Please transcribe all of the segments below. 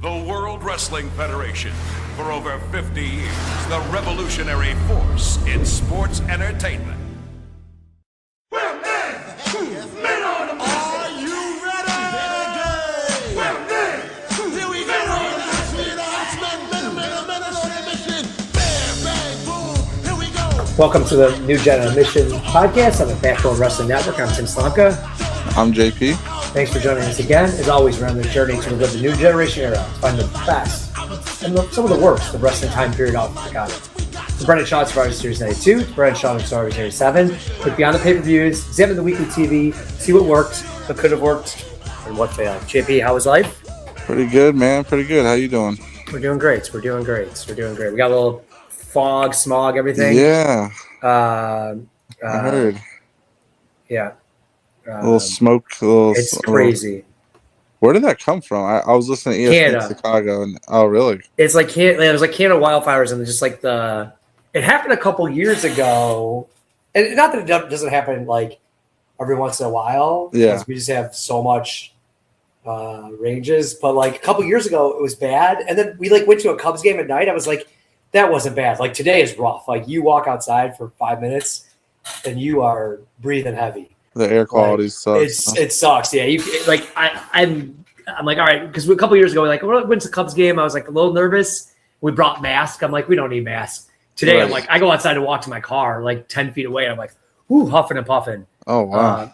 The World Wrestling Federation. For over 50 years, the revolutionary force in sports entertainment. Well, men on the are you ready? Well, here we go. Here we go. Welcome to the New Generation podcast on the Backbone Wrestling Network. I'm Tim Slomka. I'm JP. Thanks for joining us again. As always, we're on the journey to relive the New Generation era to find the best and some of the worst of wrestling time period off of Chicago. From Bret and Shawn Survivor Series 92 to Bret and Shawn Survivor Series 7, look beyond the pay-per-views, examine the weekly TV, see what worked, what could have worked, and what failed. JP, how was life? Pretty good, man. Pretty good. How you doing? We're doing great. We got a little fog, smog, everything. Yeah. I heard. Yeah. A little smoke. It's crazy. Where did that come from? I was listening to ESPN Canada. Chicago, and oh, really? It's like it was like Canada wildfires, and just like it happened a couple years ago, and not that it doesn't happen like every once in a while. Yeah, because we just have so much ranges. But like a couple years ago, it was bad, and then we like went to a Cubs game at night. I was like, that wasn't bad. Like today is rough. Like you walk outside for 5 minutes, and you are breathing heavy. The air quality sucks. It sucks. Yeah, I'm like, all right, because a couple years ago, we went to the Cubs game. I was like a little nervous. We brought masks. I'm like, we don't need masks today. Right. I'm like, I go outside to walk to my car, like 10 feet away. And I'm like, ooh, huffing and puffing. Oh wow.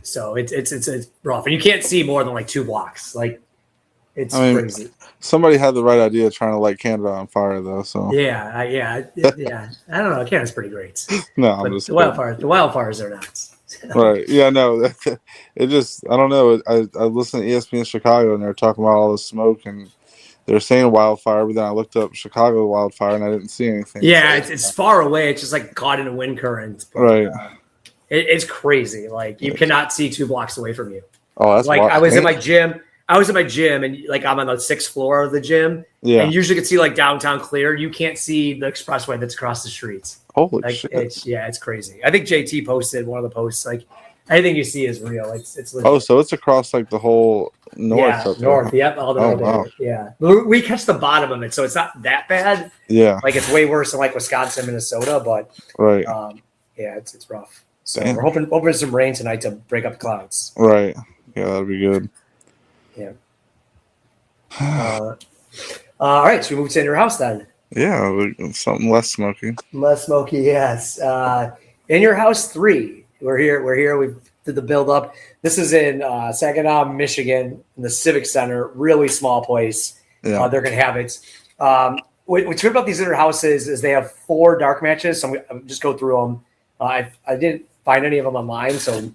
So it's rough, and you can't see more than like 2 blocks. Like it's crazy. Somebody had the right idea trying to light Canada on fire, though. So yeah. I don't know. Canada's pretty great. No, but I'm just the wildfires are nuts. Right. Yeah, no. It just, I don't know. I listened to ESPN Chicago, and they were talking about all the smoke, and they were saying wildfire, but then I looked up Chicago wildfire, and I didn't see anything. Yeah, it's far away. It's just like caught in a wind current. But, right. It's crazy. Like you cannot see 2 blocks away from you. Oh, that's like wild. I was in my gym, and like I'm on the 6th floor of the gym. Yeah. And you usually can see like downtown clear. You can't see the expressway that's across the streets. Holy shit. It's crazy. I think JT posted one of the posts. Like anything you see is real. It's legit. Oh, so it's across like the whole north. Yeah, north. Yep. All the way there. Wow. Yeah. We catch the bottom of it, so it's not that bad. Yeah. Like it's way worse than like Wisconsin, Minnesota, but right. Yeah, it's rough. So Damn. we're hoping for some rain tonight to break up the clouds. Right. Yeah, that'd be good. Yeah. All right, so we move to your house then. Yeah, something less smoky. Less smoky, yes. In Your House 3. We're here. We did the build up. This is in Saginaw, Michigan, in the Civic Center. Really small place. Yeah. They're gonna have it. What's good about these inner houses is they have 4 dark matches. So I'm just go through them. I didn't find any of them online, so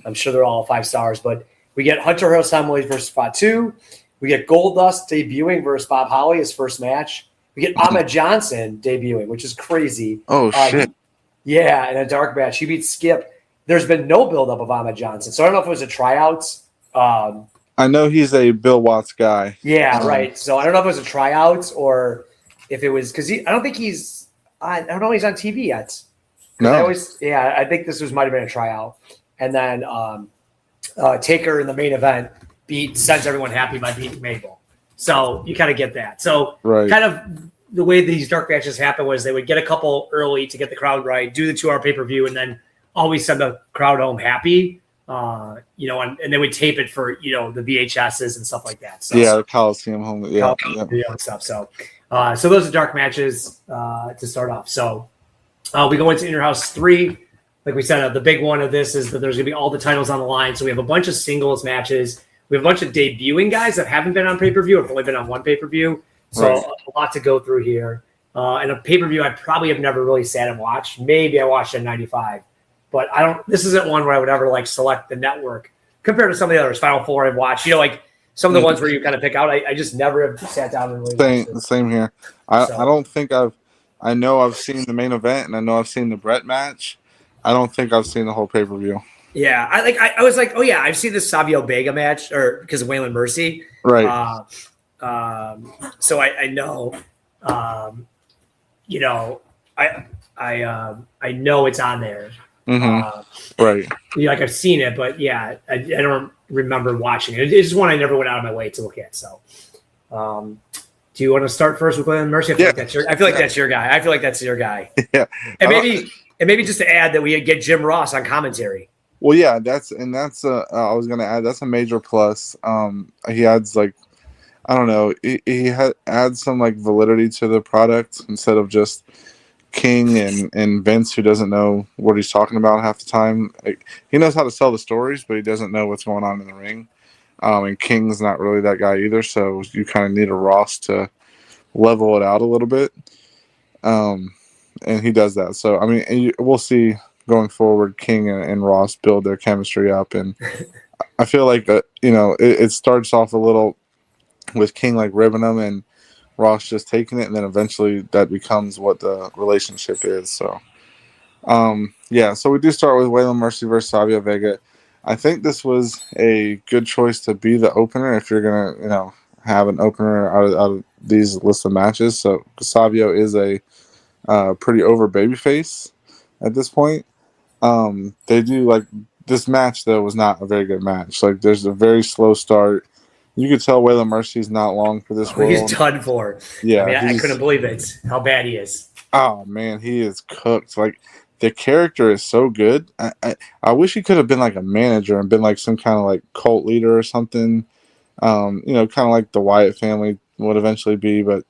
I'm sure they're all 5 stars. But we get Hunter Hearst Helmsley versus Spot 2. We get Goldust debuting versus Bob Holly, his first match. We get Ahmed Johnson debuting, which is crazy. Oh, shit. Yeah, in a dark match. He beats Skip. There's been no buildup of Ahmed Johnson. So I don't know if it was a tryout. I know he's a Bill Watts guy. Yeah, right. So I don't know if it was a tryout or if it was – because I don't think he's – I don't know if he's on TV yet. No. I think this might have been a tryout. And then Taker in the main event sends everyone happy by beating Mabel. So you kind of get that. So kind of the way these dark matches happen was they would get a couple early to get the crowd right, do the 2-hour pay-per-view, and then always send the crowd home happy. And they would tape it for, the VHSs and stuff like that. So, yeah, the Coliseum home. Yeah. And stuff. So those are dark matches to start off. So we go into Inner House 3. Like we said, the big one of this is that there's going to be all the titles on the line. So we have a bunch of singles matches. We have a bunch of debuting guys that haven't been on pay-per-view or have only been on one pay-per-view. So a lot to go through here. And a pay-per-view I probably have never really sat and watched. Maybe I watched it in 95. But this isn't one where I would ever select the network compared to some of the others. Final Four I've watched. Some of the ones where you kind of pick out. I just never have sat down and really watched it. Same here. I don't think I know I've seen the main event and I know I've seen the Bret match. I don't think I've seen the whole pay-per-view. Yeah, I was like, oh yeah, I've seen the Savio Vega match, or because of Waylon Mercy, right? So I know, I know it's on there. Mm-hmm. Right. I've seen it, but yeah, I don't. remember watching it. It's just one I never went out of my way to look at. So, do you want to start first with Waylon Mercy? I feel like that's your guy. Yeah, And maybe just to add that we get Jim Ross on commentary. well, yeah, that's I was gonna add that's a major plus. He adds like I don't know, he adds some like validity to the product instead of just King and Vince, who doesn't know what he's talking about half the time. Like, he knows how to sell the stories, but he doesn't know what's going on in the ring. And King's not really that guy either, so you kind of need a Ross to level it out a little bit. And he does that. So, I mean, we'll see going forward King and Ross build their chemistry up. And I feel like, it starts off a little with King like ribbing him and Ross just taking it, and then eventually that becomes what the relationship is. So, so we do start with Waylon Mercy versus Savio Vega. I think this was a good choice to be the opener if you're gonna, have an opener out of these list of matches. So Savio is a pretty over babyface at this point. They do like this match though was not a very good match. Like there's a very slow start. You could tell Waylon Mercy's not long for this world. He's done for. Yeah, I couldn't believe it. How bad he is. Oh man, he is cooked. Like the character is so good. I wish he could have been like a manager and been like some kind of like cult leader or something. Kind of like the Wyatt family would eventually be, but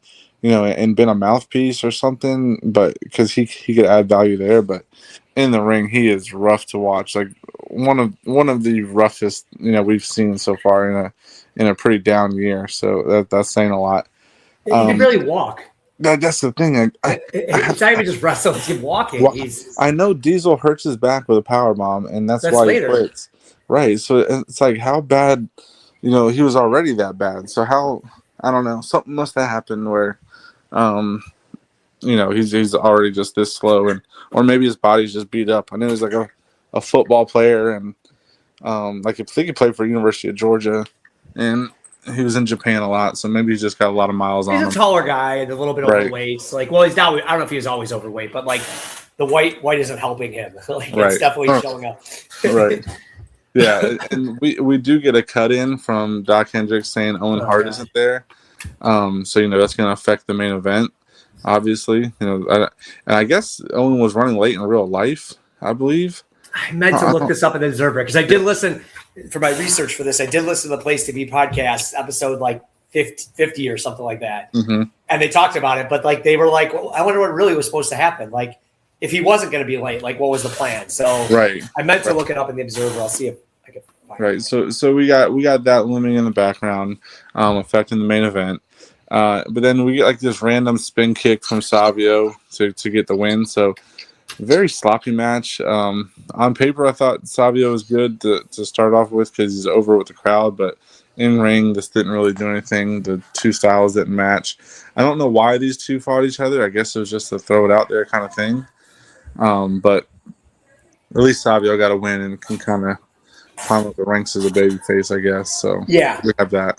and been a mouthpiece or something. But because he could add value there, but in the ring he is rough to watch. Like one of the roughest we've seen so far in a pretty down year. So that's saying a lot. He can barely walk. That's the thing. It's not even just wrestling; he's walking. Well, I know Diesel hurts his back with a power bomb, and that's why later. He quits. Right. So it's like how bad, he was already that bad. So how I don't know. Something must have happened where, he's already just this slow, or maybe his body's just beat up. I know he's like a football player, and I think he played for University of Georgia, and he was in Japan a lot, so maybe he's just got a lot of miles on him. He's a taller guy and a little bit overweight. Like, well, he's not. I don't know if he was always overweight, but like the white isn't helping him. It's definitely showing up. Right. Yeah, and we do get a cut in from Doc Hendricks saying Owen Hart isn't there. So that's going to affect the main event, obviously. And I guess Owen was running late in real life, I believe. I meant to look this up in the Observer because I did listen for my research for this. I did listen to the Place to Be podcast episode like 50 or something like that. Mm-hmm. And they talked about it, but like they were like, well, I wonder what really was supposed to happen. Like if he wasn't going to be late, like what was the plan? So I meant to look it up in the Observer. I'll see if I can find it. So we got that looming in the background, affecting the main event. But then we get like this random spin kick from Savio to get the win. So very sloppy match. On paper, I thought Savio was good to start off with because he's over with the crowd, but in ring, this didn't really do anything. The two styles didn't match. I don't know why these two fought each other. I guess it was just a throw it out there kind of thing. But at least Savio got a win and can kind of climb up the ranks as a babyface, I guess. So yeah, we have that.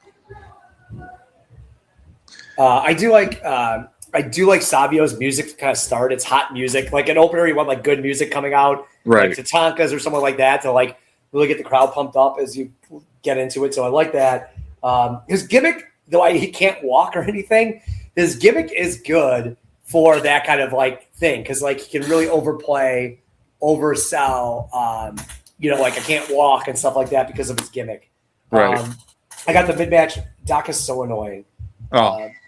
I do like Savio's music to kind of start. It's hot music. Like an opener, you want like good music coming out. Right. Like Tatankas or something like that to like really get the crowd pumped up as you get into it. So I like that. His gimmick, though he can't walk or anything, his gimmick is good for that kind of like thing. Cause like he can really overplay, oversell, like I can't walk and stuff like that because of his gimmick. Right. I got the mid-match. Doc is so annoying.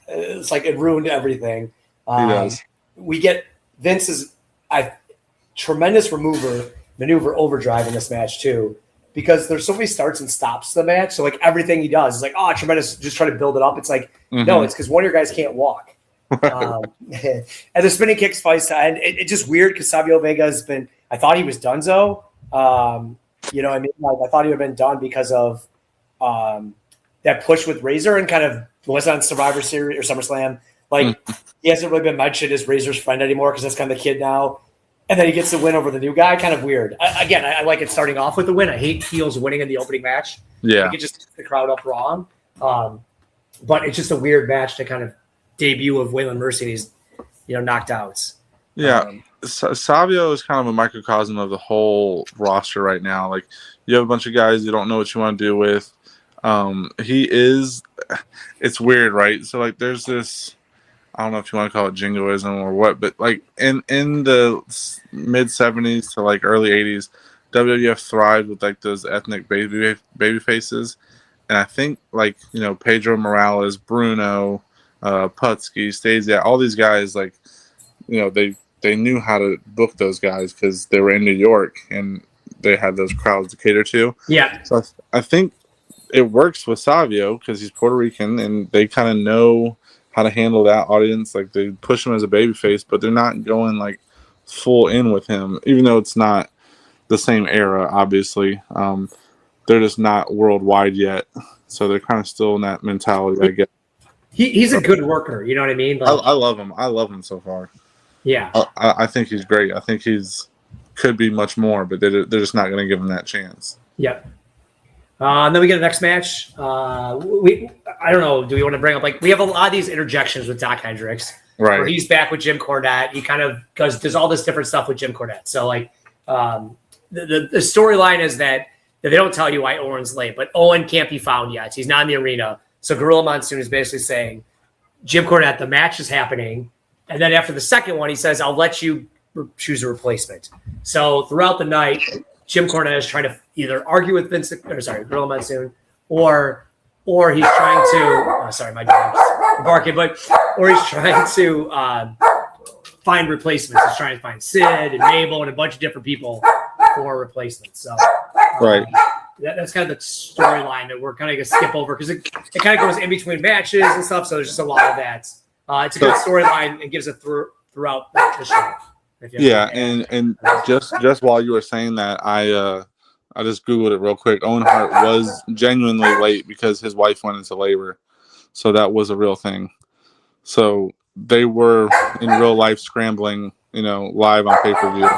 It's like it ruined everything. He does. We get Vince's tremendous maneuver overdrive in this match too, because there's so many starts and stops to the match. So like everything he does is like, oh, tremendous. Just try to build it up. It's like, no, it's because one of your guys can't walk. And the spinning kicks fights to end. It's just weird because Savio Vega has been. I thought he was donezo. I mean, like I thought he would have been done because of that push with Razor and kind of was on Survivor Series or SummerSlam. Like he hasn't really been mentioned as Razor's friend anymore because that's kind of the kid now. And then he gets the win over the new guy. Kind of weird. I like it starting off with the win. I hate heels winning in the opening match. Yeah, it just the crowd up wrong. But it's just a weird match to kind of debut of Waylon Mercy. And he's knocked outs. Yeah, Savio is kind of a microcosm of the whole roster right now. Like, you have a bunch of guys you don't know what you want to do with. He is. It's weird, right? So like, there's this. I don't know if you want to call it jingoism or what, but like in the mid '70s to like early '80s, WWF thrived with like those ethnic baby faces, and I think like Pedro Morales, Bruno, Putski, Stasiak, all these guys like they knew how to book those guys because they were in New York and they had those crowds to cater to. Yeah. So I think it works with Savio because he's Puerto Rican and they kind of know how to handle that audience. Like, they push him as a babyface, but they're not going like full in with him, even though it's not the same era. Obviously, they're just not worldwide yet, so they're kind of still in that mentality, I guess. He's a good worker. You know what I mean? Like, I love him. I love him so far. Yeah, I think he's great. I think could be much more, but they're just not going to give him that chance. Yep. And then we get the next match. I don't know. Do we want to bring up, like, we have a lot of these interjections with Doc Hendricks, right? Where he's back with Jim Cornette. He kind of does all this different stuff with Jim Cornette. So like, the storyline is that they don't tell you why Owen's late, but Owen can't be found yet. He's not in the arena. So Gorilla Monsoon is basically saying, Jim Cornette, the match is happening. And then after the second one, he says, I'll let you choose a replacement. So throughout the night, Jim Cornette is trying to either argue with Gorilla Monsoon, or he's trying to, sorry, my dog's barking, or he's trying to find replacements. He's trying to find Sid and Mabel and a bunch of different people for replacements. So, right. That's kind of the storyline that we're kind of going to skip over because it kind of goes in between matches and stuff. So there's just a lot of that. It's a good storyline and gives it throughout the show. Yeah, and just while you were saying that, I just Googled it real quick. Owen Hart was genuinely late because his wife went into labor. So that was a real thing. So they were in real life scrambling, live on pay-per-view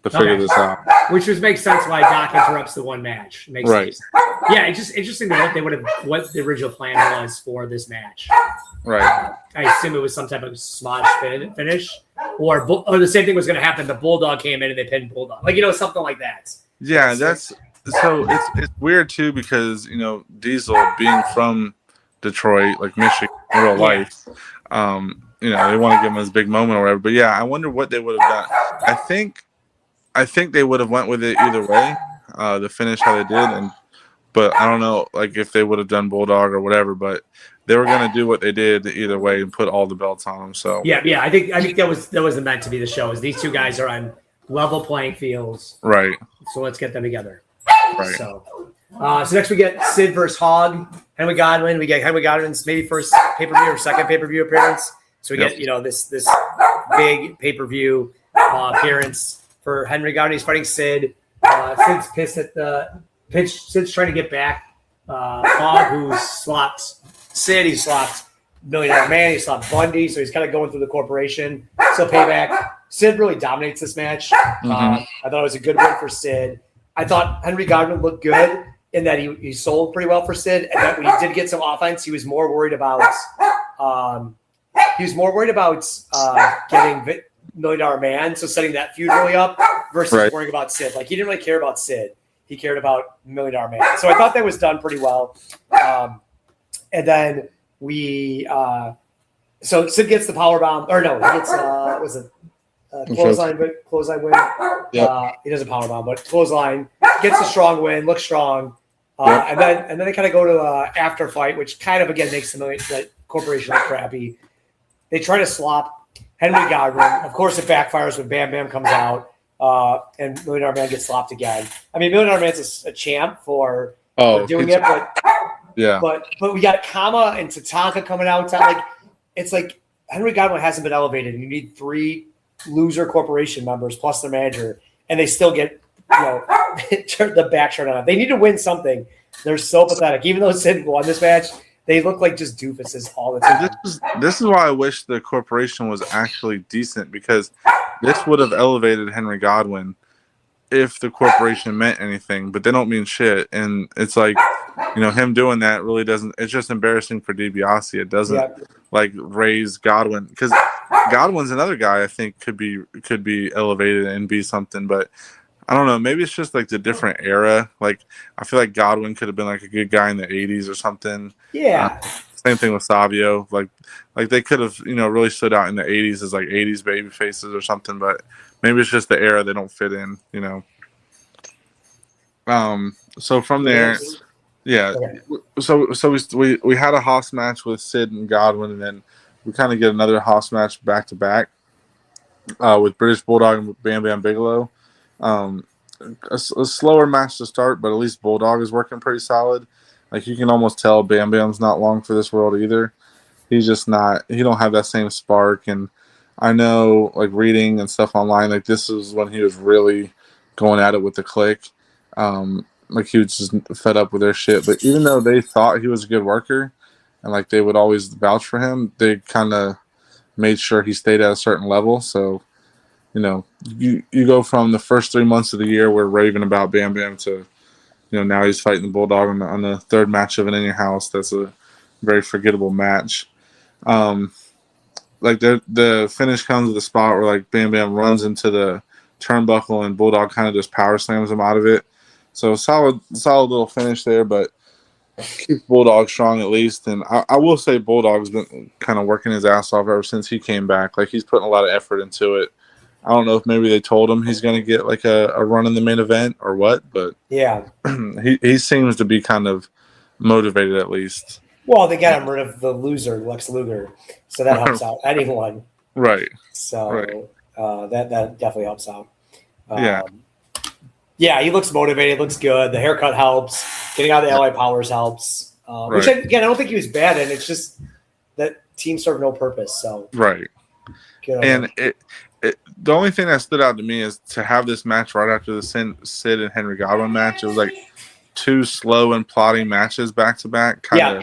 to figure this out. Which makes sense why Doc interrupts the one match. Makes right. sense. Yeah, it's just interesting to note what the original plan was for this match. Right. I assume it was some type of smudge finish. Or the same thing was going to happen. The Bulldog came in and they pinned Bulldog. Something like that. Yeah, it's weird too because, Diesel being from Detroit, like Michigan in real life, they want to give him his big moment or whatever. But yeah, I wonder what they would have done. I think they would have went with it either way, the finish how they did, but I don't know if they would have done Bulldog or whatever, but they were going to do what they did either way and put all the belts on them. So yeah, I think that was meant to be the show. Is these two guys are on level playing fields, right? So let's get them together. Right. So next we get Sid versus Hog, Henry Godwin. We get Henry Godwin's maybe first pay-per-view or second pay-per-view appearance. So we get this big pay-per-view appearance for Henry Godwin. He's fighting Sid. Sid's pissed at the pitch. Sid's trying to get back Hog, who slopped Sid. He slopped $1 Million Man. He slopped Bundy. So he's kind of going through the corporation. So payback. Sid really dominates this match. I thought it was a good win for Sid. I thought Henry Godwin looked good in that he sold pretty well for Sid, and that when he did get some offense, he was more worried about getting $1 Million Man, so setting that feud really up versus worrying about Sid. He didn't really care about Sid; he cared about $1 Million Man. So I thought that was done pretty well. And then so Sid gets the power bomb, or no, he gets clothesline win. Yep. He doesn't power bomb, but clothesline gets a strong win, looks strong. And then they kind of go to after fight, which kind of again makes the corporation look crappy. They try to slop Henry Godwin. Of course, it backfires when Bam Bam comes out, and $1 Million Man gets slopped again. I mean, $1 Million Man's a champ for doing it, but we got Kama and Tatanka coming out. It's like Henry Godwin hasn't been elevated, and you need 3 loser corporation members plus their manager, and they still get the back shirt on. They need to win something. They're so pathetic. Even though Sid won this match, they look like just doofuses all the time. This is why I wish the corporation was actually decent, because this would have elevated Henry Godwin if the corporation meant anything, but they don't mean shit. And it's him doing that really doesn't. It's just embarrassing for DiBiase. It doesn't raise Godwin, because Godwin's another guy I think could be elevated and be something, but I don't know. Maybe it's just like the different era. Like I feel like Godwin could have been like a good guy in the '80s or something. Yeah. Same thing with Savio. Like they could have really stood out in the '80s as like '80s baby faces or something. But maybe it's just the era they don't fit in. So from there, yeah. Okay. So we had a Haas match with Sid and Godwin, and then we kind of get another Haas match back to back with British Bulldog and Bam Bam Bigelow. A slower match to start, but at least Bulldog is working pretty solid. Like you can almost tell Bam Bam's not long for this world either. He's just not. He don't have that same spark. And I know, like reading and stuff online, like this is when he was really going at it with the Click. Like he was just fed up with their shit. But even though they thought he was a good worker, and like they would always vouch for him, they kind of made sure he stayed at a certain level. So. You go from the first 3 months of the year we're raving about Bam Bam to, now he's fighting the Bulldog on the third match of it in your house. That's a very forgettable match. Like the finish comes to the spot where like Bam Bam runs into the turnbuckle and Bulldog kind of just power slams him out of it. So solid little finish there, but keeps Bulldog strong at least. And I will say Bulldog's been kind of working his ass off ever since he came back. Like he's putting a lot of effort into it. I don't know if maybe they told him he's going to get like a run in the main event or what, but Yeah. he seems to be kind of motivated at least. Well, they got him rid of the loser, Lex Luger, so that helps out anyone. Right. So Right. That definitely helps out. Yeah. Yeah, he looks motivated, looks good. The haircut helps. Getting out of the LA Powers helps. Which, Right. again, I don't think he was bad in. It's just that team served no purpose. So Right. good on And him. the only thing that stood out to me is to have this match right after the Sid and Henry Godwin match. It was like two slow and plodding matches back to back. Kind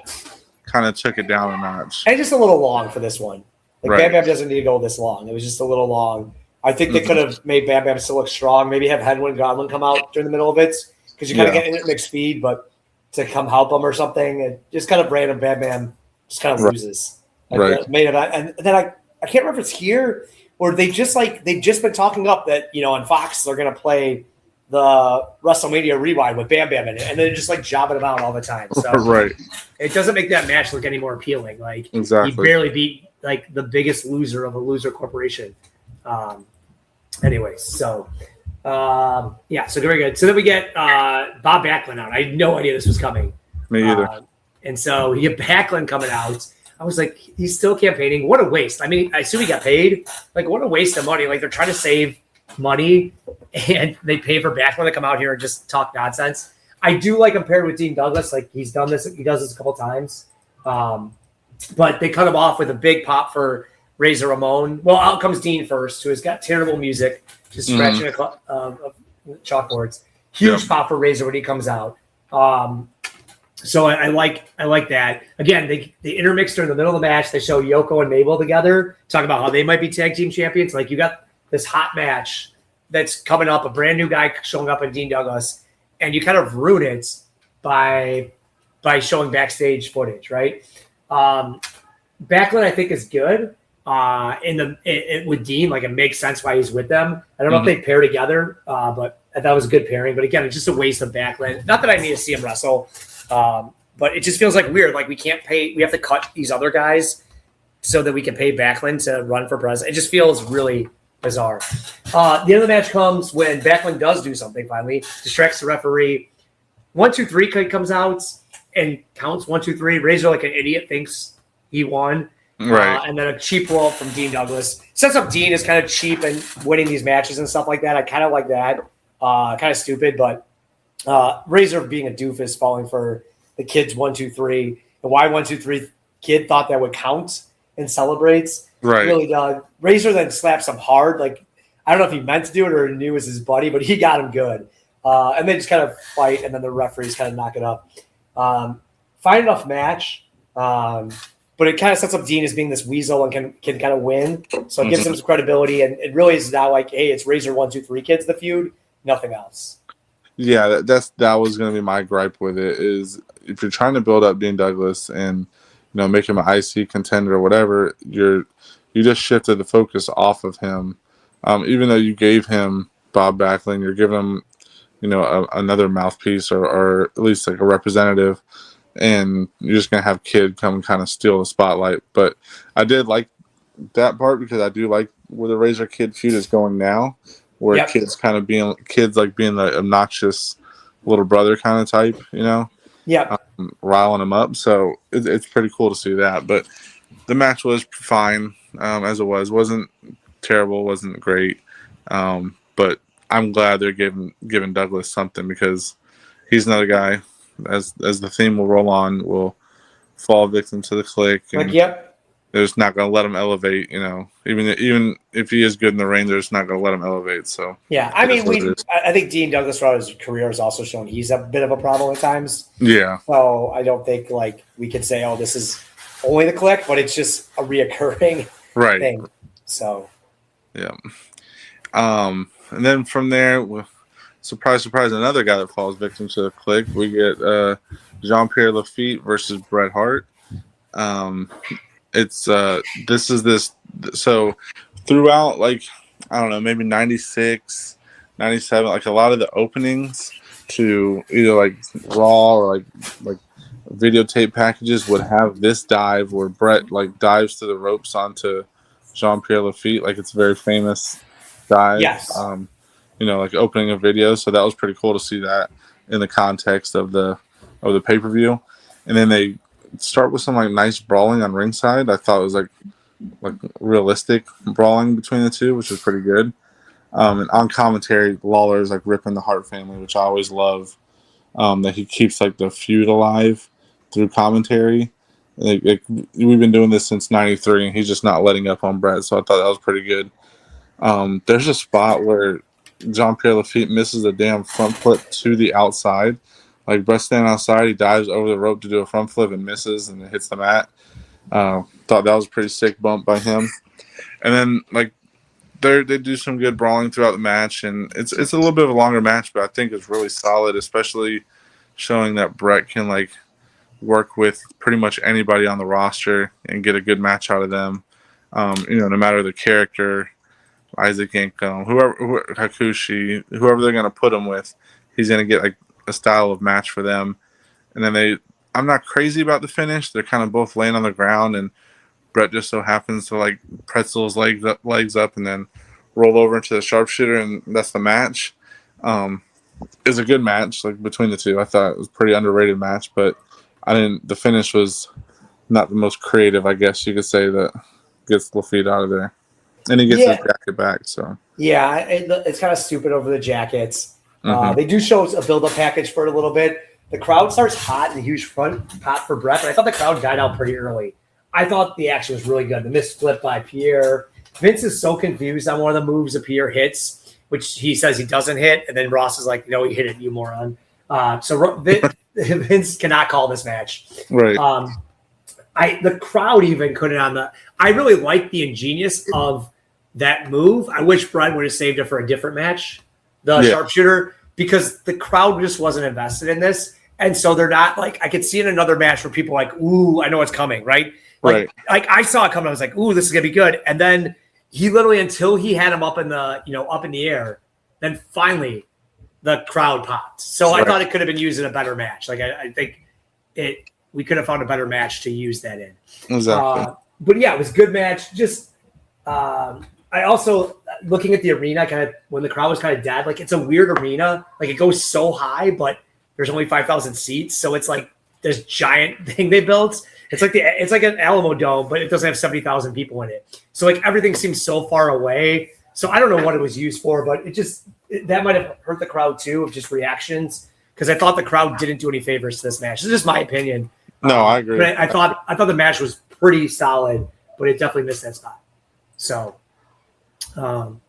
of took it down a notch. And just a little long for this one. Like Right. Bam Bam doesn't need to go this long. It was just a little long. I think they could have made Bam Bam still look strong. Maybe have Hedwin Godwin come out during the middle of it because you kind of get in at mixed feed, but to come help him or something, and just kind of random Bam Bam just kind of loses. Like Right. Main event. And then I can't remember if it's here or they've just been talking up that, on Fox they're going to play the WrestleMania Rewind with Bam Bam in it, and they're just like jobbing him out all the time. So Right. it doesn't make that match look any more appealing. Like Exactly. he barely beat like the biggest loser of a loser corporation. Anyways, so so very good. So then we get Bob Backlund out. I had no idea this was coming. Me either. And so you get Backlund coming out. I was like, he's still campaigning. What a waste. I mean, I assume he got paid. Like, what a waste of money. Like, they're trying to save money, and they pay for Backlund to come out here and just talk nonsense. I do like him paired with Dean Douglas. Like, he's done this. He does this a couple times. But they cut him off with a big pop for Razor Ramon. Well, out comes Dean first, who has got terrible music, just scratching chalkboards. Huge pop for Razor when he comes out. So I like that. Again, they intermixed during the middle of the match. They show Yoko and Mabel together, talk about how they might be tag team champions. Like, you got this hot match that's coming up, a brand new guy showing up in Dean Douglas, and you kind of ruin it by showing backstage footage, right? Backlund, I think, is good. With Dean, like, it makes sense why he's with them. I don't know if they pair together, but that was a good pairing. But again, it's just a waste of Backlund. Not that I need to see him wrestle. But it just feels like weird. Like, we have to cut these other guys so that we can pay Backlund to run for president. It just feels really bizarre. The end of the match comes when Backlund does do something finally, distracts the referee. 1, 2, 3 comes out and counts 1, 2, 3. Razor, like an idiot, thinks he won. Right. And then a cheap roll from Dean Douglas. Sets up Dean is kind of cheap and winning these matches and stuff like that. I kind of like that. Kind of stupid, but Razor being a doofus, falling for the kids 1, 2, 3, and why 1, 2, 3 kid thought that would count and celebrates. Right. Really done. Razor then slaps him hard. Like, I don't know if he meant to do it or knew it was his buddy, but he got him good. And they just kind of fight, and then the referees kind of knock it up. Fine enough match, but it kind of sets up Dean as being this weasel and can kind of win. So it gives him some credibility, and it really is now like, hey, it's Razor 1, 2, 3 kids the feud, nothing else. Yeah, that was going to be my gripe with it. Is if you're trying to build up Dean Douglas and make him an IC contender or whatever, you you just shifted the focus off of him. Even though you gave him Bob Backlund, you're giving him, another mouthpiece or at least like a representative, and you're just gonna have Kid come kind of steal the spotlight. But I did like that part because I do like where the Razor Kid feud is going now, where Yep. Kid's like being the obnoxious little brother kind of type, Yeah. riling him up. So it's pretty cool to see that. But the match was fine as it was. Wasn't terrible. Wasn't great. But I'm glad they're giving Douglas something because he's another guy. As the theme will roll on, will fall victim to the click. And Yep. they're just not going to let him elevate. Even if he is good in the ring, they're just not going to let him elevate. So Yeah, I mean, I think Dean Douglas throughout his career has also shown he's a bit of a problem at times. Yeah. So I don't think we could say, oh, this is only the click, but it's just a reoccurring thing. So yeah. And then from there, surprise, surprise, another guy that falls victim to the click. We get Jean-Pierre Lafitte versus Bret Hart. So throughout, I don't know, maybe 96, 97, a lot of the openings to either Raw or like videotape packages would have this dive where Bret dives to the ropes onto Jean-Pierre Lafitte. It's a very famous dive. Yes. Opening a video. So that was pretty cool to see that in the context of the pay-per-view. And then they start with some nice brawling on ringside. I thought it was realistic brawling between the two, which was pretty good. And on commentary, Lawler's ripping the Hart family, which I always love. That he keeps the feud alive through commentary. We've been doing this since '93, and he's just not letting up on Bret. So I thought that was pretty good. There's a spot where Jean-Pierre Lafitte misses a damn front flip to the outside. Bret's standing outside, he dives over the rope to do a front flip and misses, and it hits the mat. Thought that was a pretty sick bump by him. And then they do some good brawling throughout the match, and it's a little bit of a longer match, but I think it's really solid, especially showing that Bret can work with pretty much anybody on the roster and get a good match out of them. No matter the character, Isaac Yankum, Hakushi, whoever they're going to put him with, he's going to get a style of match for them. And then I'm not crazy about the finish. They're kind of both laying on the ground, and Bret just so happens to pretzel his legs up and then roll over into the sharpshooter, and that's the match. It's a good match between the two. I thought it was a pretty underrated match, but the finish was not the most creative, I guess you could say, that gets Lafitte out of there. And he gets his jacket back. So yeah, it's kind of stupid over the jackets. Mm-hmm. They do show a build-up package for it a little bit. The crowd starts hot and a huge front pop for Bret, but I thought the crowd died out pretty early. I thought the action was really good. The missed flip by Pierre. Vince is so confused on one of the moves that Pierre hits, which he says he doesn't hit, and then Ross is like, "No, he hit it, you moron." So Vince cannot call this match. Right. The crowd even couldn't I really like the ingenious of that move. I wish Bret would have saved it for a different match, the sharpshooter, because the crowd just wasn't invested in this. And so they're not I could see in another match where people are ooh, I know it's coming, right? I saw it coming. I was ooh, this is going to be good. And then he literally, until he had him up in the air, then finally the crowd popped. So I thought it could have been used in a better match. I think we could have found a better match to use that in. Exactly. But yeah, it was a good match. Just, I also, looking at the arena, when the crowd was kind of dead, it's a weird arena. It goes so high, but there's only 5,000 seats. So it's this giant thing they built. It's like an Alamo Dome, but it doesn't have 70,000 people in it. So everything seems so far away. So I don't know what it was used for, but that might have hurt the crowd too, of just reactions. Because I thought the crowd didn't do any favors to this match. This is just my opinion. No, I agree. But I thought the match was pretty solid, but it definitely missed that spot. So I don't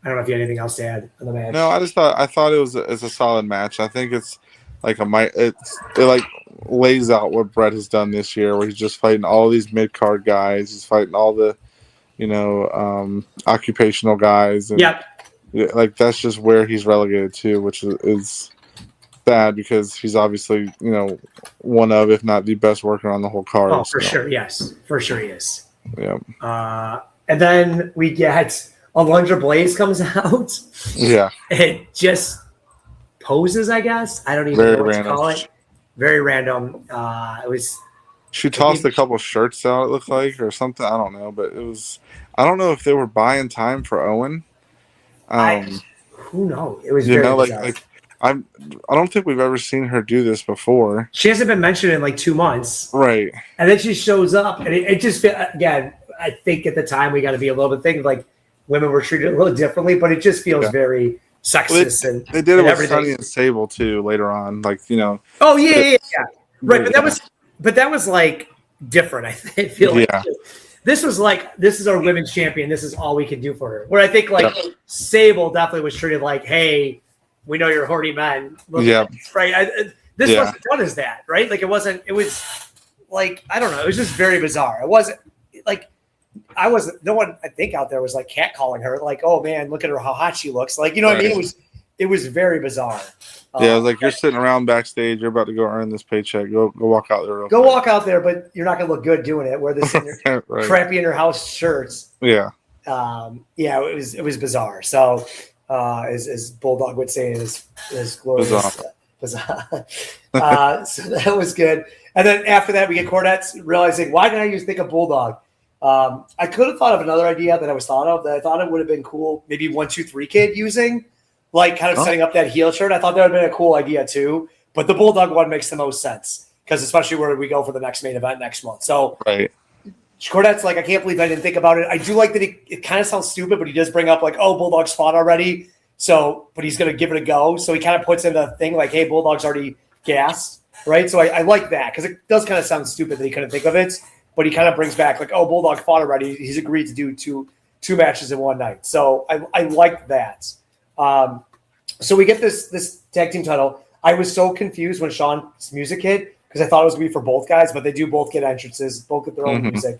know if you had anything else to add on the match. No, I thought it's a solid match. I think it's it lays out what Bret has done this year, where he's just fighting all these mid card guys. He's fighting all the occupational guys. And that's just where he's relegated to, which is bad because he's obviously one of, if not the best worker on the whole card. Oh, for sure, yes, for sure he is. Yeah. And then we get Alundra Blaze comes out. Yeah. It just poses, I guess. I don't even Very know what random. to call it. Very random. It was. She tossed a couple shirts out, it looked like, or something. I don't know, but it was. I don't know if they were buying time for Owen. Who knows? It was You very know, bizarre. I don't think we've ever seen her do this before. She hasn't been mentioned in like 2 months, Right. and then she shows up, and it just again. I think at the time we got to be a little bit thinking like women were treated a little differently, but it just feels very sexist. Well, and they did it and with everything. Sunny and Sable too later on, like Oh yeah. Right, Yeah. but that was like different. I feel like Yeah. this was like this is our women's champion. This is all we can do for her. Where I think like Sable definitely was treated like, hey, we know you're horny men. Look Yeah. at this, right. This Yeah. wasn't done as that, right? Like it wasn't. It was like I don't know. It was just very bizarre. It wasn't like. I wasn't. No one I think out there was like catcalling her. Like, oh man, look at her, how hot she looks. Like, you know what I mean? It was very bizarre. Yeah, like you're sitting around backstage, you're about to go earn this paycheck. Go walk out there. Go walk out there, but you're not gonna look good doing it. Wear this in your Right. crappy in your house shirts. Yeah. Yeah, it was bizarre. So, as Bulldog would say, it is glorious. Bizarre. So that was good. And then after that, we get Cornette realizing, why didn't I think of Bulldog? I could have thought of another idea that I was thought of that I thought it would have been cool. Maybe 1, 2, 3 Kid using, like kind of setting up that heel shirt. I thought that would have been a cool idea too. But the Bulldog one makes the most sense because especially where we go for the next main event next month. So Right. Cornette's like, I can't believe I didn't think about it. I do like that it kind of sounds stupid, but he does bring up like, oh, Bulldog's fought already. So, but he's going to give it a go. So he kind of puts in the thing like, hey, Bulldog's already gassed, right? So I like that because it does kind of sound stupid that he couldn't think of it. But he kind of brings back like, oh, Bulldog fought already. He's agreed to do two matches in one night. So I like that. So we get this tag team title. I was so confused when Shawn's music hit because I thought it was going to be for both guys, but they do both get entrances, both get their own music.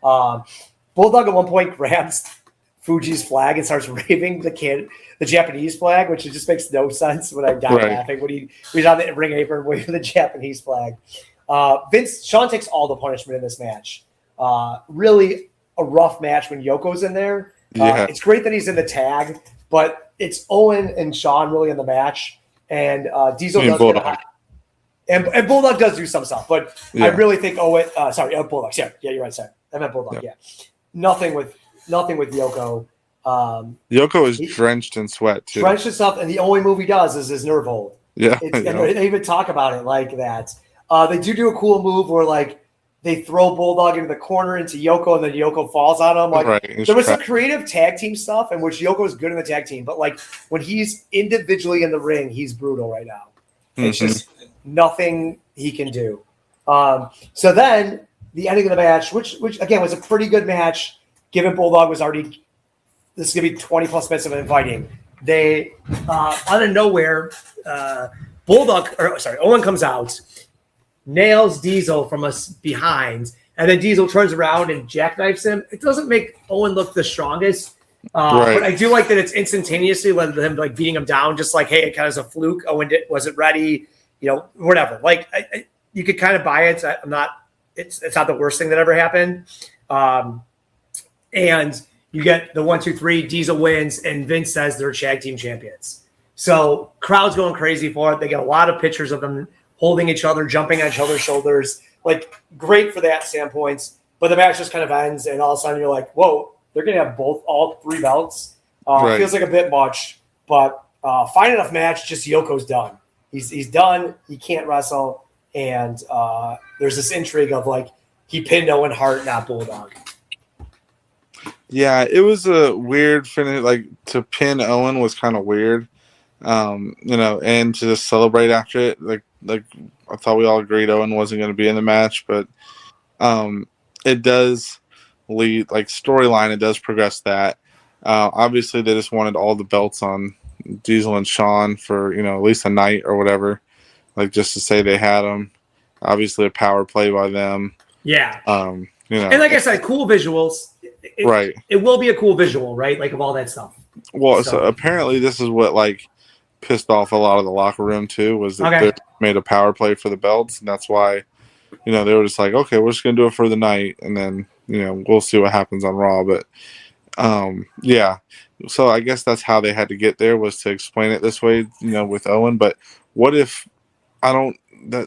Bulldog at one point grabs Fuji's flag and starts waving the Japanese flag, which just makes no sense when I died laughing when he's on the ring apron waving the Japanese flag. Shawn takes all the punishment in this match. Really a rough match when Yoko's in there. It's great that he's in the tag, but it's Owen and Shawn really in the match. And Diesel does get hot. And Bulldog does do some stuff, but I really think Owen. Bulldog. Yeah, you're right. Sorry, I meant Bulldog. Yeah, nothing with Yoko. Yoko is drenched in sweat too. Drenched in stuff, and the only move he does is his nerve hold. Yeah, and they even talk about it like that. They do a cool move where like they throw Bulldog into the corner into Yoko, and then Yoko falls on him. Like there was some creative tag team stuff in which Yoko is good in the tag team, but like when he's individually in the ring, he's brutal right now. It's just nothing he can do. So then the ending of the match, which again was a pretty good match, given Bulldog was already this is gonna be 20 plus minutes of inviting. They out of nowhere, Owen comes out, nails Diesel from us behind, and then Diesel turns around and jackknifes him. It doesn't make Owen look the strongest, but I do like that it's instantaneously with him like beating him down, just like, hey, it kind of is a fluke. Owen wasn't ready, whatever. Like you could kind of buy it. I'm not. It's not the worst thing that ever happened. And you get the 1, 2, 3. Diesel wins, and Vince says they're tag team champions. So crowd's going crazy for it. They get a lot of pictures of them holding each other, jumping on each other's shoulders. Like great for that standpoint. But the match just kind of ends, and all of a sudden you're like, whoa, they're going to have all 3 belts. Feels like a bit much, but fine enough match. Just Yoko's done. He's done. He can't wrestle, and there's this intrigue of like he pinned Owen Hart, not Bulldog. Yeah, it was a weird finish. Like to pin Owen was kind of weird, and to just celebrate after it. Like I thought we all agreed Owen wasn't going to be in the match, but it does lead like storyline. It does progress that. Obviously, they just wanted all the belts on Diesel and Shawn for at least a night or whatever, like just to say they had them. Obviously, a power play by them. Yeah. And like I said, cool visuals. It will be a cool visual, right? Like of all that stuff. Well, so apparently this is what like pissed off a lot of the locker room too, was that they made a power play for the belts, and that's why they were just like, okay, we're just gonna do it for the night, and then we'll see what happens on Raw. But yeah, so I guess that's how they had to get there, was to explain it this way, with Owen. But what if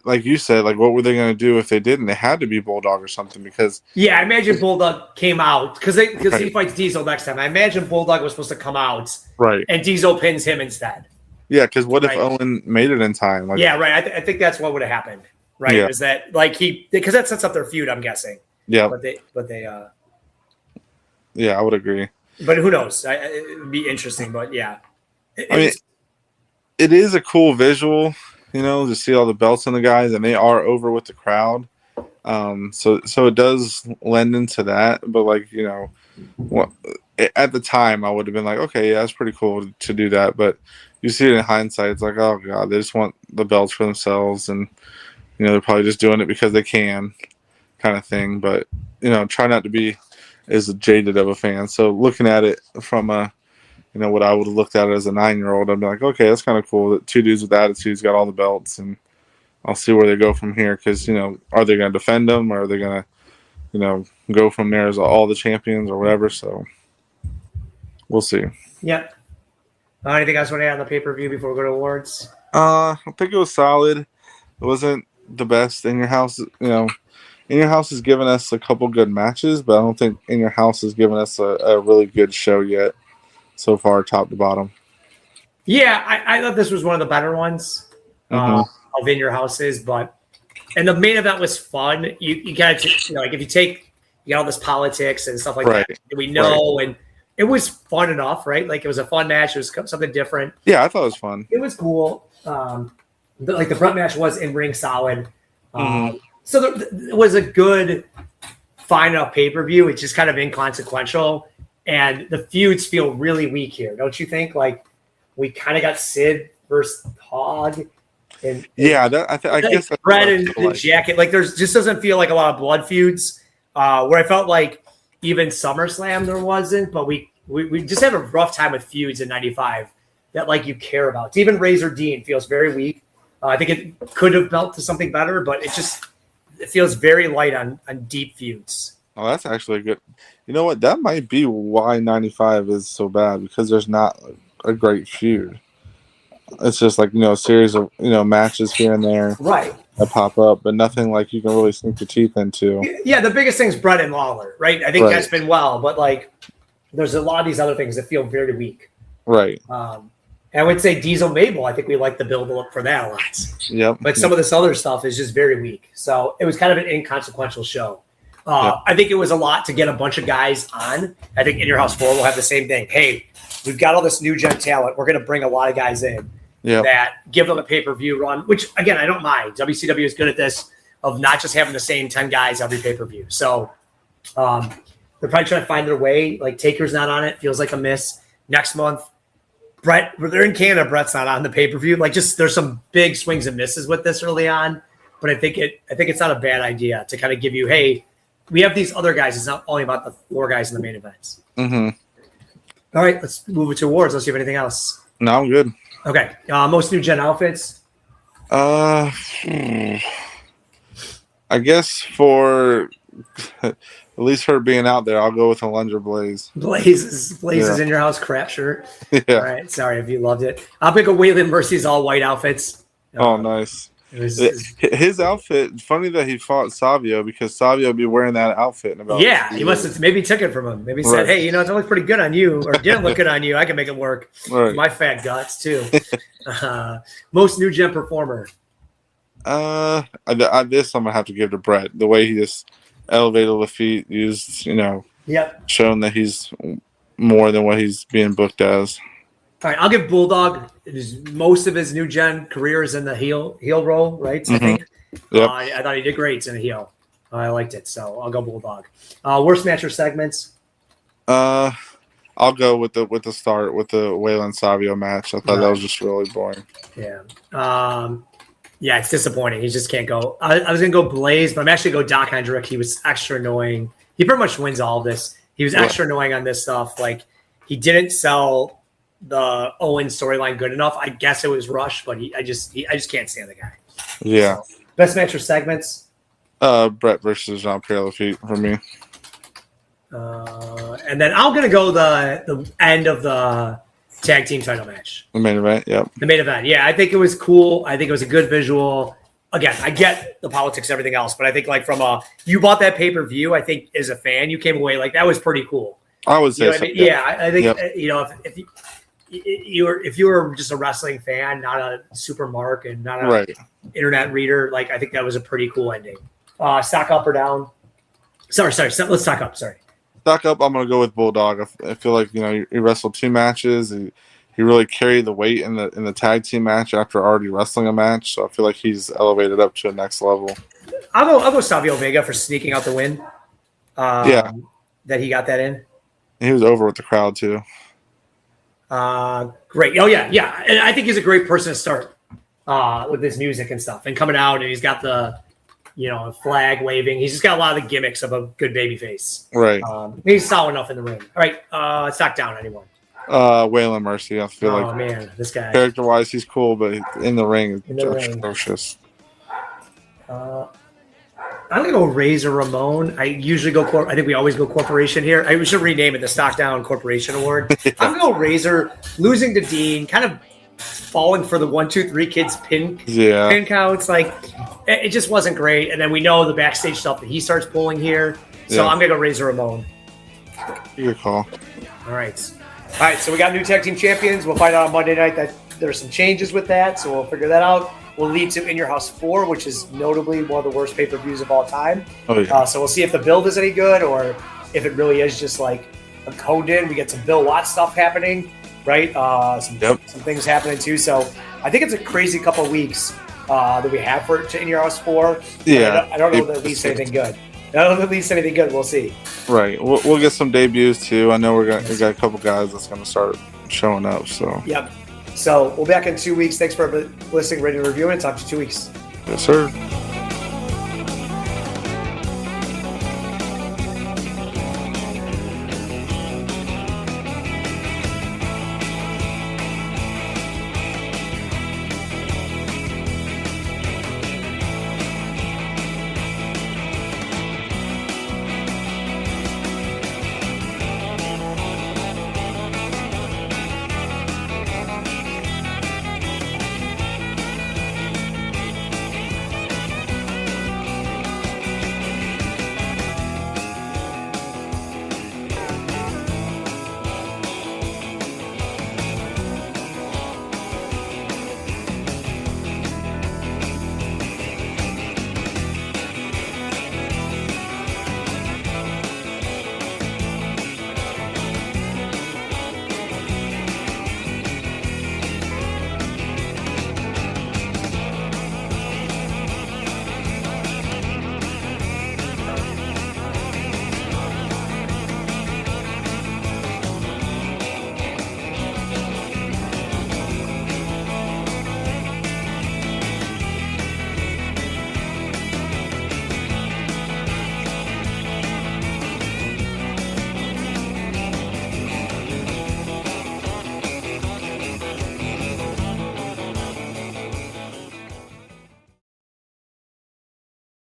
like you said, like what were they going to do if they didn't? They had to be Bulldog or something, because I imagine Bulldog came out because he Right. fights Diesel next time. I imagine Bulldog was supposed to come out, right, and Diesel pins him instead. yeah, because what Right. if Owen made it in time? Like, Yeah, right. I think that's what would have happened. Right? Yeah. Is that like because that sets up their feud? I'm guessing. yeah, But they yeah, I would agree. But who knows? It would be interesting. But yeah, I mean, it is a cool visual, to see all the belts on the guys, and they are over with the crowd. So it does lend into that. But like, at the time, I would have been like, okay, yeah, that's pretty cool to do that. But you see it in hindsight, it's like, oh god, they just want the belts for themselves, and they're probably just doing it because they can, kind of thing. But try not to be as jaded of a fan. So looking at it from what I would have looked at it as a 9-year-old, I'd be like, okay, that's kind of cool that two dudes with attitudes got all the belts, and I'll see where they go from here. Because are they going to defend them, or are they going to go from there as all the champions or whatever? So we'll see. Yeah. Anything else you want to add on the pay-per-view before we go to awards? I think it was solid. It wasn't the best. In Your House, In Your House has given us a couple good matches, but I don't think In Your House has given us a really good show yet so far, top to bottom. Yeah, I thought this was one of the better ones of In Your Houses, and the main event was fun. You got to, like, if you got all this politics and stuff like Right. that we know, and it was fun enough, right? Like, it was a fun match. It was something different. Yeah, I thought it was fun. It was cool. The front match was in ring solid. So it was a good, fine enough pay-per-view. It's just kind of inconsequential. And the feuds feel really weak here, don't you think? Like, we kind of got Sid versus Hog. And Yeah, I guess that's Bret what I and feel the like. Jacket. Like, there's just doesn't feel like a lot of blood feuds. Where I felt like even SummerSlam there wasn't, but we just have a rough time with feuds in '95 that like you care about. Even Razor Dean feels very weak. I think it could have built to something better, but it feels very light on deep feuds. Oh, that's actually good. You know what? That might be why 95 is so bad, because there's not a great feud. It's just like, a series of, matches here and there Right. that pop up, but nothing like you can really sink your teeth into. Yeah, the biggest thing is Bret and Lawler, right? I think Right. that's been well, but like there's a lot of these other things that feel very weak. Right. And I would say Diesel Mabel, I think we like the build up for that a lot. Yep. But some of this other stuff is just very weak. So it was kind of an inconsequential show. I think it was a lot to get a bunch of guys on. I think In Your House 4 will have the same thing. Hey, we've got all this new gen talent. We're going to bring a lot of guys in that give them a pay-per-view run, which, again, I don't mind. WCW is good at this, of not just having the same 10 guys every pay-per-view. So they're probably trying to find their way. Like, Taker's not on it. Feels like a miss. Next month, Bret, they're in Canada. Bret's not on the pay-per-view. Like, just there's some big swings and misses with this early on. But I think it's not a bad idea to kind of give you, hey, we have these other guys. It's not only about the 4 guys in the main events. Mm-hmm. All right, let's move it to awards. Let's see if anything else. No, I'm good. Okay, most new gen outfits. I guess for at least her being out there, I'll go with Alundra Blaze. Blazes In Your House crap shirt. Yeah. All right, sorry if you loved it. I'll pick a Waylon Mercy's all white outfits. Oh, nice. It was, His outfit, funny that he fought Savio, because Savio would be wearing that outfit in about yeah, he must have maybe took it from him. Maybe said, Right. hey, it looks pretty good on you, or didn't look good on you. I can make it work. Right. My fat guts, too. Most new gen performer. This I'm gonna have to give to Bret. The way he just elevated the feet, used, Yep. shown that he's more than what he's being booked as. All right, I'll give Bulldog. Most of his new gen career is in the heel role, right? I think. Yep. I thought he did great in the heel. I liked it, so I'll go Bulldog. Worst match or segments? I'll go with the start with the Waylon Savio match. I thought that was just really boring. Yeah. Yeah, it's disappointing. He just can't go. I was gonna go Blaze, but I'm actually gonna go Doc Hendrick. He was extra annoying. He pretty much wins all of this. He was extra annoying on this stuff. Like, he didn't sell the Owen storyline good enough. I guess it was rushed, but I just can't stand the guy. Yeah. Best match or segments? Bret versus Jean-Pierre Lafitte for me. And then I'm gonna go the end of the tag team title match. The main event, yep. The main event, yeah. I think it was cool. I think it was a good visual. Again, I get the politics, everything else, but I think like you bought that pay-per-view. I think as a fan, you came away like that was pretty cool. I would say, you know so. I mean? Yeah, I think if you were just a wrestling fan, not a super mark and not a internet reader, like I think that was a pretty cool ending. Stock up or down? Sorry. Let's stock up. Sorry. Stock up. I'm gonna go with Bulldog. I feel like he wrestled 2 matches. He really carried the weight in the tag team match after already wrestling a match. So I feel like he's elevated up to a next level. I'll go Savio Vega for sneaking out the win. That he got that in. And he was over with the crowd too. Great. Oh yeah. And I think he's a great person to start with his music and stuff. And coming out and he's got the flag waving. He's just got a lot of the gimmicks of a good baby face. Right. He's solid enough in the ring. All right. Stock down anyone. Waylon Mercy. I feel like man, this guy character-wise he's cool, but in the ring is atrocious. I'm gonna go Razor Ramon. I usually go. I think we always go Corporation here. We should rename it the Stock Down Corporation Award. I'm gonna go Razor, losing to Dean, kind of falling for the 1, 2, 3 kids pin counts. Like it just wasn't great. And then we know the backstage stuff that he starts pulling here. So I'm gonna go Razor Ramon. Good call. All right. So we got new tag team champions. We'll find out on Monday night that there's some changes with that. So we'll figure that out. Will lead to In Your House 4, which is notably one of the worst pay-per-views of all time. Oh, yeah. So we'll see if the build is any good or if it really is just like a code in. We get some Bill Watts stuff happening, right? Some things happening too. So I think it's a crazy couple of weeks that we have for In Your House 4. Yeah. I don't know that leads to anything good. We'll see. Right. We'll get some debuts too. I know we got a couple guys that's going to start showing up. So. Yep. So we'll be back in 2 weeks. Thanks for listening, rating, and reviewing. Talk to you in 2 weeks. Yes, sir.